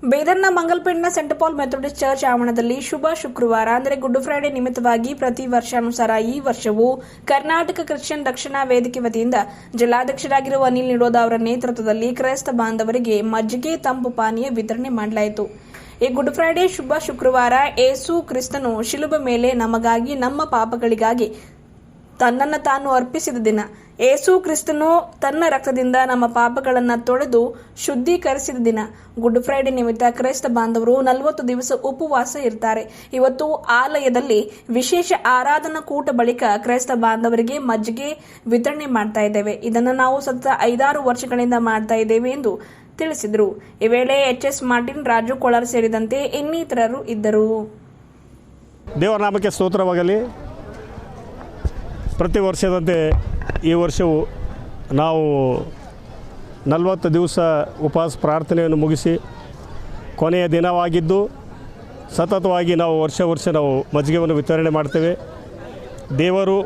ಬೇದರ್ನ ಮಂಗಲ್ಪೇಟ್ನ scent Pal Methodist church ಆವರಣದಲ್ಲಿ ಶುಭ ಶುಕ್ರವಾರ ಅಂದರೆ ಗುಡ್ ಫ್ರೈಡೆ ನಿಮಿತ್ತವಾಗಿ ಪ್ರತಿ ವರ್ಷಾನುಸಾರ ಈ ವರ್ಷವೂ ಕರ್ನಾಟಕ ಕ್ರಿಶ್ಚಿಯನ್ ರಕ್ಷಣಾ ವೇದಿಕೆ ವತಿಯಿಂದ ಜಿಲ್ಲಾಧ್ಯಕ್ಷರಾಗಿರುವ ಅನಿಲ್ ನಿಡೋದ ಅವರ ನೇತೃತ್ವದಲ್ಲಿ ಕ್ರೈಸ್ತ ಬಾಂಧವರಿಗೆ ಮಜ್ಜಿಗೆ ತಂಪು ಪಾನೀಯ ವಿತರಣೆ ಮಾಡಲಾಯಿತು. ಈ ಗುಡ್ ಫ್ರೈಡೆ ಶುಭ ಶುಕ್ರವಾರ ಯೇಸು ಕ್ರಿಸ್ತನು ಶಿಲುಬೆ ಮೇಲೆ ನಮಗಾಗಿ ನಮ್ಮ ಪಾಪಗಳಿಗಾಗಿ ತನ್ನನ್ನು ತಾನು ಅರ್ಪಿಸಿದ ದಿನ. ಯೇಸು ಕ್ರಿಸ್ತನು ತನ್ನ ರಕ್ತದಿಂದ ನಮ್ಮ ಪಾಪಗಳನ್ನು ತೊಳೆದು ಶುದ್ಧೀಕರಿಸಿದ ದಿನ. ಗುಡ್ ಫ್ರೈಡೆ ನಿಮಿತ್ತ ಕ್ರೈಸ್ತ ಬಾಂಧವರು 40 ದಿವಸ ಉಪವಾಸ ಇರ್ತಾರೆ. ಇವತ್ತು ಆಲಯದಲ್ಲಿ ವಿಶೇಷ ಆರಾಧನಾ ಕೂಟ ಬಳಿಕ ಕ್ರೈಸ್ತ ಬಾಂಧವರಿಗೆ ಮಜ್ಜಿಗೆ ವಿತರಣೆ ಮಾಡ್ತಾ ಇದ್ದೇವೆ. ಇದನ್ನು ನಾವು ಸತತ 5-6 ವರ್ಷಗಳಿಂದ ಮಾಡ್ತಾ ಇದ್ದೇವೆ ಎಂದು ತಿಳಿಸಿದರು. ಈ ವೇಳೆ ಎಚ್.ಎಸ್. ಮಾರ್ಟಿನ್, ರಾಜು ಕೊಳರ್ ಸೇರಿದಂತೆ ಇನ್ನಿತರರು ಇದ್ದರು. ದೇವರ ನಾಮಕ್ಕೆ ಸ್ತೋತ್ರವಾಗಲಿ. ಪ್ರತಿ ವರ್ಷದಂತೆ ಈ ವರ್ಷವೂ ನಾವು 40 ದಿವಸ ಉಪವಾಸ ಪ್ರಾರ್ಥನೆಯನ್ನು ಮುಗಿಸಿ ಕೊನೆಯ ದಿನವಾಗಿದ್ದು ಸತತವಾಗಿ ನಾವು ವರ್ಷ ನಾವು ಮಜ್ಜಿಗೆಯನ್ನು ವಿತರಣೆ ಮಾಡ್ತೇವೆ. ದೇವರು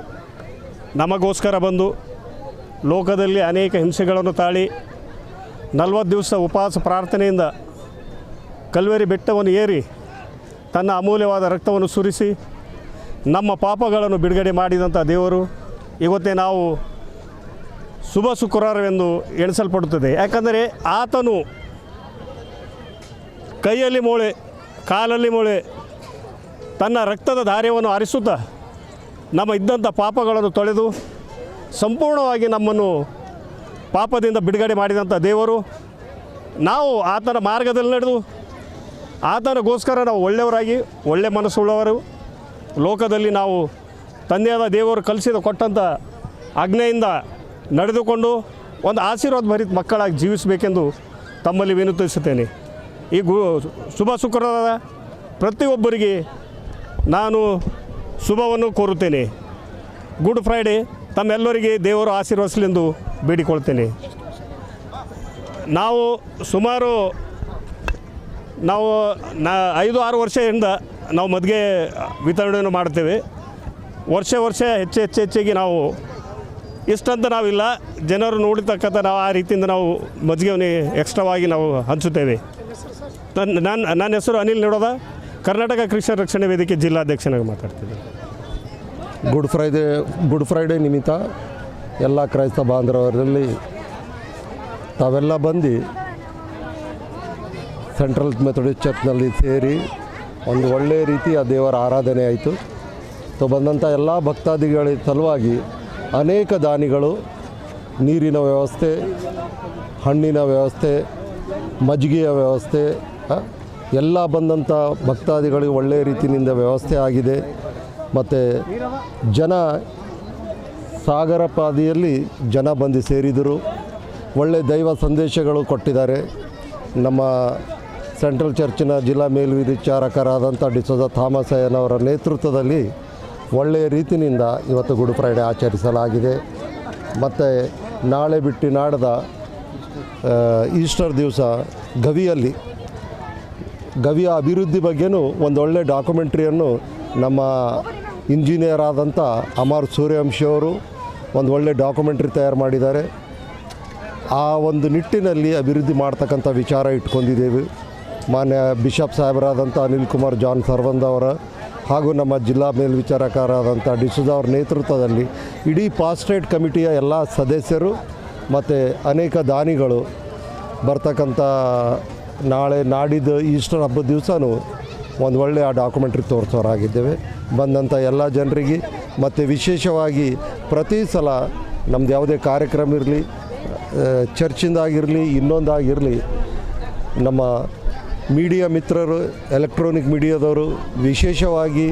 ನಮಗೋಸ್ಕರ ಬಂದು ಲೋಕದಲ್ಲಿ ಅನೇಕ ಹಿಂಸೆಗಳನ್ನು ತಾಳಿ 40 ದಿವಸ ಉಪವಾಸ ಪ್ರಾರ್ಥನೆಯಿಂದ ಕಲ್ವೇರಿ ಬೆಟ್ಟವನ್ನು ಏರಿ ತನ್ನ ಅಮೂಲ್ಯವಾದ ರಕ್ತವನ್ನು ಸುರಿಸಿ ನಮ್ಮ ಪಾಪಗಳನ್ನು ಬಿಡುಗಡೆ ಮಾಡಿದಂಥ ದೇವರು ಇವತ್ತೇ ನಾವು ಶುಭ ಶುಕ್ರವಾರವೆಂದು ಎಣಿಸಲ್ಪಡುತ್ತದೆ. ಯಾಕಂದರೆ ಆತನು ಕೈಯಲ್ಲಿ ಮೊಳೆ ಕಾಲಲ್ಲಿ ಮೊಳೆ ತನ್ನ ರಕ್ತದ ಧಾರ್ಯವನ್ನು ಹರಿಸುತ್ತಾ ನಮ್ಮ ಇದ್ದಂಥ ಪಾಪಗಳನ್ನು ತೊಳೆದು ಸಂಪೂರ್ಣವಾಗಿ ನಮ್ಮನ್ನು ಪಾಪದಿಂದ ಬಿಡುಗಡೆ ಮಾಡಿದಂಥ ದೇವರು. ನಾವು ಆತನ ಮಾರ್ಗದಲ್ಲಿ ನಡೆದು ಆತನಿಗೋಸ್ಕರ ನಾವು ಒಳ್ಳೆಯವರಾಗಿ ಒಳ್ಳೆ ಮನಸ್ಸುಳ್ಳವರು ಲೋಕದಲ್ಲಿ ನಾವು ತಂದೆಯಾದ ದೇವರು ಕಲಿಸಿದ ಕೊಟ್ಟಂಥ ಆಜ್ಞೆಯಿಂದ ನಡೆದುಕೊಂಡು ಒಂದು ಆಶೀರ್ವಾದ ಭರಿತ ಮಕ್ಕಳಾಗಿ ಜೀವಿಸಬೇಕೆಂದು ತಮ್ಮಲ್ಲಿ ವಿನಂತಿಸುತ್ತೇನೆ. ಈ ಶುಭ ಶುಕ್ರವಾರದ ಪ್ರತಿಯೊಬ್ಬರಿಗೆ ನಾನು ಶುಭವನ್ನು ಕೋರುತ್ತೇನೆ. ಗುಡ್ ಫ್ರೈಡೆ ತಮ್ಮೆಲ್ಲರಿಗೆ ದೇವರು ಆಶೀರ್ವದಿಸಲೆಂದು ಬೇಡಿಕೊಳ್ತೇನೆ. ನಾವು ಸುಮಾರು 5-6 ವರ್ಷದಿಂದ ನಾವು ಮದ್ಗೆ ವಿತರಣೆಯನ್ನು ಮಾಡ್ತೇವೆ. ವರ್ಷ ಹೆಚ್ಚಿಗೆ ನಾವು ಇಷ್ಟಂತ ನಾವಿಲ್ಲ, ಜನರು ನೋಡಿರ್ತಕ್ಕಂಥ ನಾವು ಆ ರೀತಿಯಿಂದ ನಾವು ಮಜ್ಜಿಗೆಯನ್ನು ಎಕ್ಸ್ಟ್ರಾವಾಗಿ ನಾವು ಹಂಚುತ್ತೇವೆ. ನನ್ನ ಹೆಸರು ಅನಿಲ್ ನಿಡೋದ, ಕರ್ನಾಟಕ ಕ್ರಿಶ್ಚಿಯನ್ ರಕ್ಷಣಾ ವೇದಿಕೆ ಜಿಲ್ಲಾಧ್ಯಕ್ಷನಾಗಿ ಮಾತಾಡ್ತಿದ್ದೆ. ಗುಡ್ ಫ್ರೈಡೆ ನಿಮಿತ್ತ ಎಲ್ಲ ಕ್ರೈಸ್ತ ಬಾಂಧವರಲ್ಲಿ ತಾವೆಲ್ಲ ಬಂದು ಸೆಂಟ್ರಲ್ ಮೆಥೋಡಿಸ್ಟ್ ಚರ್ಚ್ನಲ್ಲಿ ಸೇರಿ ಒಂದು ಒಳ್ಳೆಯ ರೀತಿಯ ದೇವರ ಆರಾಧನೆ ಆಯಿತು. ಬಂದಂಥ ಎಲ್ಲ ಭಕ್ತಾದಿಗಳ ಸಲುವಾಗಿ ಅನೇಕ ದಾನಿಗಳು ನೀರಿನ ವ್ಯವಸ್ಥೆ, ಹಣ್ಣಿನ ವ್ಯವಸ್ಥೆ, ಮಜ್ಜಿಗೆಯ ವ್ಯವಸ್ಥೆ ಎಲ್ಲ ಬಂದಂಥ ಭಕ್ತಾದಿಗಳಿಗೆ ಒಳ್ಳೆಯ ರೀತಿಯಿಂದ ವ್ಯವಸ್ಥೆ ಆಗಿದೆ. ಮತ್ತು ಜನ ಸಾಗರ ಪಾದಿಯಲ್ಲಿ ಜನ ಬಂದು ಸೇರಿದರು. ಒಳ್ಳೆಯ ದೈವ ಸಂದೇಶಗಳು ಕೊಟ್ಟಿದ್ದಾರೆ. ನಮ್ಮ ಸೆಂಟ್ರಲ್ ಚರ್ಚಿನ ಜಿಲ್ಲಾ ಮೇಲ್ವಿಚಾರಕರಾದಂಥ ಡಿಸೋಜ ಥಾಮಸ್ ಅಯ್ಯನವರ ನೇತೃತ್ವದಲ್ಲಿ ಒಳ್ಳೆಯ ರೀತಿಯಿಂದ ಇವತ್ತು ಗುಡ್ ಫ್ರೈಡೆ ಆಚರಿಸಲಾಗಿದೆ. ಮತ್ತು ನಾಳೆ ಬಿಟ್ಟು ನಾಡ್ದ ಈಸ್ಟರ್ ದಿವಸ ಗವಿಯ ಅಭಿವೃದ್ಧಿ ಬಗ್ಗೆನೂ ಒಂದೊಳ್ಳೆ ಡಾಕ್ಯುಮೆಂಟ್ರಿಯನ್ನು ನಮ್ಮ ಇಂಜಿನಿಯರ್ ಆದಂಥ ಅಮರ್ ಸೂರ್ಯವಂಶಿ ಅವರು ಒಂದು ಒಳ್ಳೆ ಡಾಕ್ಯುಮೆಂಟ್ರಿ ತಯಾರು ಮಾಡಿದ್ದಾರೆ. ಆ ಒಂದು ನಿಟ್ಟಿನಲ್ಲಿ ಅಭಿವೃದ್ಧಿ ಮಾಡ್ತಕ್ಕಂಥ ವಿಚಾರ ಇಟ್ಕೊಂಡಿದ್ದೇವೆ. ಮಾನ್ಯ ಬಿಷಪ್ ಸಾಹೇಬರಾದಂಥ ಅನಿಲ್ ಕುಮಾರ್ ಜಾನ್ ಸರ್ವಂದ್ ಅವರ ಹಾಗೂ ನಮ್ಮ ಜಿಲ್ಲಾ ಮೇಲ್ವಿಚಾರಕರಾದಂಥ ಡಿಸೋಜ ಅವರ ನೇತೃತ್ವದಲ್ಲಿ ಇಡೀ ಪಾಸ್ಟೇಟ್ ಕಮಿಟಿಯ ಎಲ್ಲ ಸದಸ್ಯರು ಮತ್ತು ಅನೇಕ ದಾನಿಗಳು ಬರ್ತಕ್ಕಂಥ ನಾಡಿದ್ದು ಈಸ್ಟರ್ ಹಬ್ಬದ ದಿವಸನೂ ಒಂದು ಒಳ್ಳೆಯ ಡಾಕ್ಯುಮೆಂಟ್ರಿ ತೋರಿಸೋರಾಗಿದ್ದೇವೆ. ಬಂದಂಥ ಎಲ್ಲ ಜನರಿಗೆ ಮತ್ತು ವಿಶೇಷವಾಗಿ ಪ್ರತಿ ಸಲ ನಮ್ಮದು ಯಾವುದೇ ಕಾರ್ಯಕ್ರಮ ಇರಲಿ, ಚರ್ಚಿಂದಾಗಿರಲಿ, ಇನ್ನೊಂದಾಗಿರಲಿ, ನಮ್ಮ ಮೀಡಿಯಾ ಮಿತ್ರರು, ಎಲೆಕ್ಟ್ರಾನಿಕ್ ಮೀಡಿಯಾದವರು, ವಿಶೇಷವಾಗಿ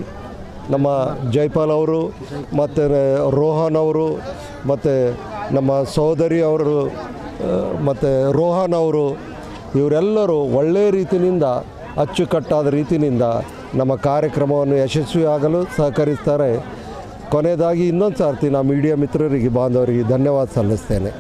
ನಮ್ಮ ಜೈಪಾಲ್ ಅವರು ಮತ್ತು ರೋಹನ್ ಅವರು ಮತ್ತು ನಮ್ಮ ಸಹೋದರಿ ಅವರು ಮತ್ತು ರೋಹನ್ ಅವರು ಇವರೆಲ್ಲರೂ ಒಳ್ಳೆಯ ರೀತಿಯಿಂದ ಅಚ್ಚುಕಟ್ಟಾದ ರೀತಿಯಿಂದ ನಮ್ಮ ಕಾರ್ಯಕ್ರಮವನ್ನು ಯಶಸ್ವಿಯಾಗಲು ಸಹಕರಿಸ್ತಾರೆ. ಕೊನೆಯದಾಗಿ ಇನ್ನೊಂದು ಸಾರ್ತಿ ನಾವು ಮೀಡಿಯಾ ಮಿತ್ರರಿಗೆ ಬಾಂಧವರಿಗೆ ಧನ್ಯವಾದ ಸಲ್ಲಿಸ್ತೇನೆ.